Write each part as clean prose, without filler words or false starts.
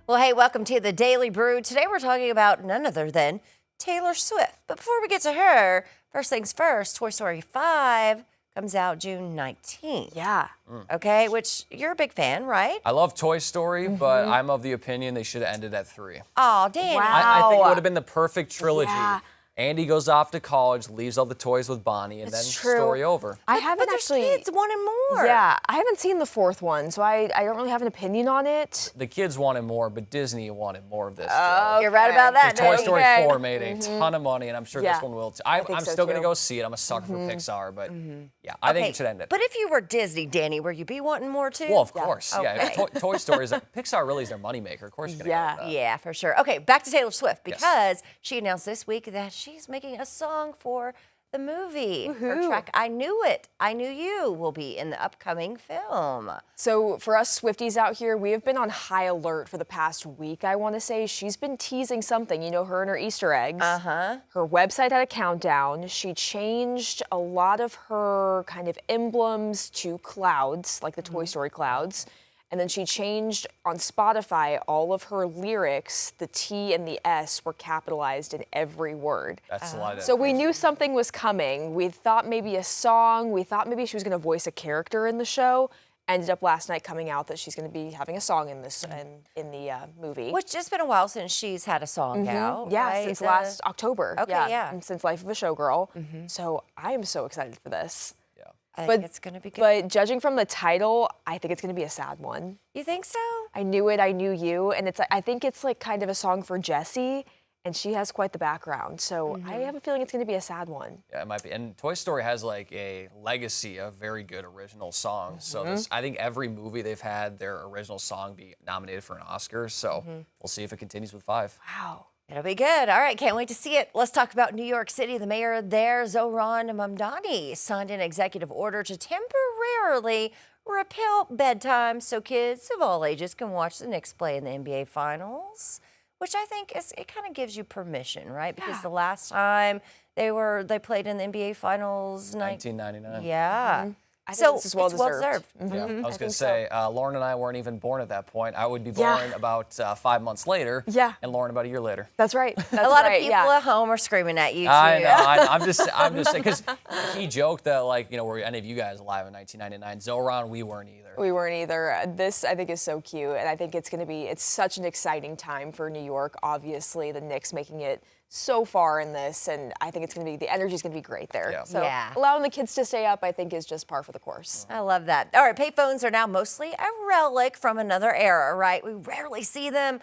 Well, hey, welcome to the Daily Brew. Today we're talking about none other than Taylor Swift. But before we get to her, first things first, Toy Story 5 comes out June 19th. Yeah. Okay, which you're a big fan, right? I love Toy Story, but I'm of the opinion they should have ended at 3. Oh, Danny. Wow. I think it would have been the perfect trilogy. Yeah. Andy goes off to college, leaves all the toys with Bonnie, and then true. story over. I haven't But there's actually. kids wanting more. Yeah, I haven't seen the fourth one, so I don't really have an opinion on it. The kids wanted more, but Disney wanted more of this. You're right about that, Toy Danny. Story Okay. 4 made a ton of money, and I'm sure Yeah. this one will too. think I'm so, still going to too. go see it. I'm a sucker for Pixar, but yeah, I think it should end it. But if you were Disney, Danny, would you be wanting more too? Well, of course. Yeah, Okay. Toy Story is Pixar really is their moneymaker. Of course you're going to Yeah. go with that. Yeah, for sure. Okay, back to Taylor Swift Yes. because she announced this week that she's making a song for the movie. Her track, I Knew It, I Knew You, will be in the upcoming film. So for us Swifties out here, we have been on high alert for the past week, I want to say. She's been teasing something, you know, her and her Easter eggs. Uh-huh. Her website had a countdown. She changed a lot of her kind of emblems to clouds, like the Toy Story clouds. And then she changed on Spotify all of her lyrics. The T and the S were capitalized in every word. That's a lot of So we knew something was coming. We thought maybe a song. We thought maybe she was going to voice a character in the show. Ended up last night coming out that she's going to be having a song in this in the movie. Which it's been a while since she's had a song out. Yeah, right? since last October. Okay, yeah. and since Life of a Showgirl. So I am so excited for this. I But think it's going to be good. But judging from the title, I think it's going to be a sad one. You think so? I Knew It, I Knew You, and I think it's like kind of a song for Jessie, and she has quite the background. So I have a feeling it's going to be a sad one. Yeah, it might be. And Toy Story has like a legacy of very good original songs. So I think every movie they've had their original song be nominated for an Oscar. So we'll see if it continues with 5. Wow. It'll be good. All right, can't wait to see it. Let's talk about New York City. The mayor there, Zohran Mamdani, signed an executive order to temporarily repeal bedtime so kids of all ages can watch the Knicks play in the NBA Finals, which I think it kind of gives you permission, right? Because the last time they played in the NBA Finals, 1999. yeah. I think this is it's well-deserved. Yeah, I was going to think say, Lauren and I weren't even born at that point. I would be born about 5 months later. Yeah. And Lauren about a year later. That's right. That's A lot right, of people at home are screaming at you too. I know. I'm just saying, because he joked that, like, you know, were any of you guys alive in 1999? Zohran, we weren't either. We weren't either. This, I think, is so cute, and I think it's such an exciting time for New York. Obviously, the Knicks making it so far in this, and I think the energy's going to be great there. Yeah. So Yeah. allowing the kids to stay up, I think, is just par for the course. I love that. All right, payphones are now mostly a relic from another era, right? We rarely see them,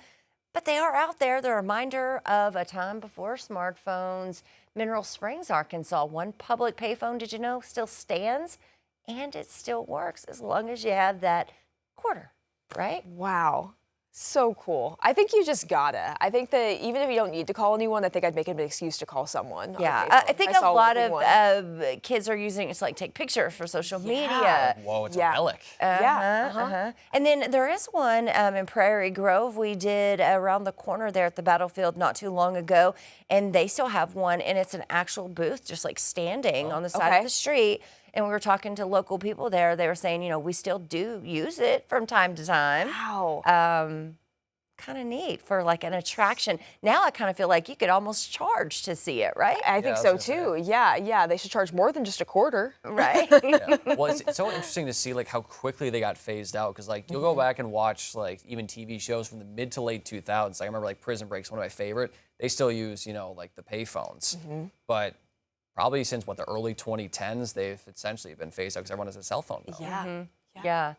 but they are out there. They're a reminder of a time before smartphones. Mineral Springs, Arkansas, one public payphone, did you know, still stands, and it still works as long as you have that quarter, right? Wow. So cool. I think you just gotta. I think that even if you don't need to call anyone, I think I'd make it an excuse to call someone. on a Yeah, payphone. I think a saw lot one. of kids are using it to like take pictures for social media. Whoa, it's Yeah. a relic. And then there is one in Prairie Grove we did around the corner there at the battlefield not too long ago, and they still have one, and it's an actual booth just like standing on the side Okay. of the street. And we were talking to local people there. They were saying, you know, we still do use it from time to time. Wow. Kind of neat for like an attraction. Now I kind of feel like you could almost charge to see it, right? I think I so was gonna too. Yeah. They should charge more than just a quarter. Right. Yeah. Well, it's so interesting to see like how quickly they got phased out, because like you'll go back and watch like even TV shows from the mid to late 2000s. I remember like Prison Break's one of my favorite. They still use, you know, like the payphones, but probably since the early 2010s, they've essentially been phased out because everyone has a cell phone now. Yeah. Yeah.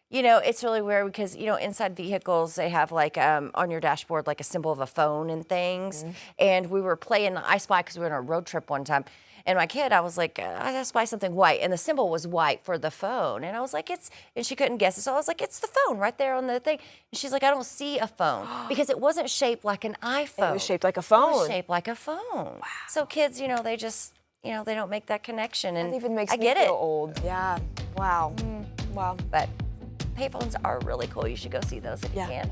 You know, it's really weird because, you know, inside vehicles, they have like on your dashboard, like a symbol of a phone and things. And we were playing I Spy because we were on a road trip one time. And my kid, I was like, I spy something white. And the symbol was white for the phone. And I was like, and she couldn't guess it. So I was like, it's the phone right there on the thing. And she's like, I don't see a phone because it wasn't shaped like an iPhone. It was shaped like a It phone. was shaped like a phone. Wow. So kids, you know, they just, you know, they don't make that connection. And That even makes I me get feel it. old. Yeah. Wow. Wow. But payphones are really cool. You should go see those if Yeah. you can.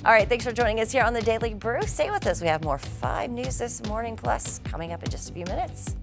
All right, thanks for joining us here on the Daily Brew. Stay with us. We have more 5 News this morning, plus coming up in just a few minutes.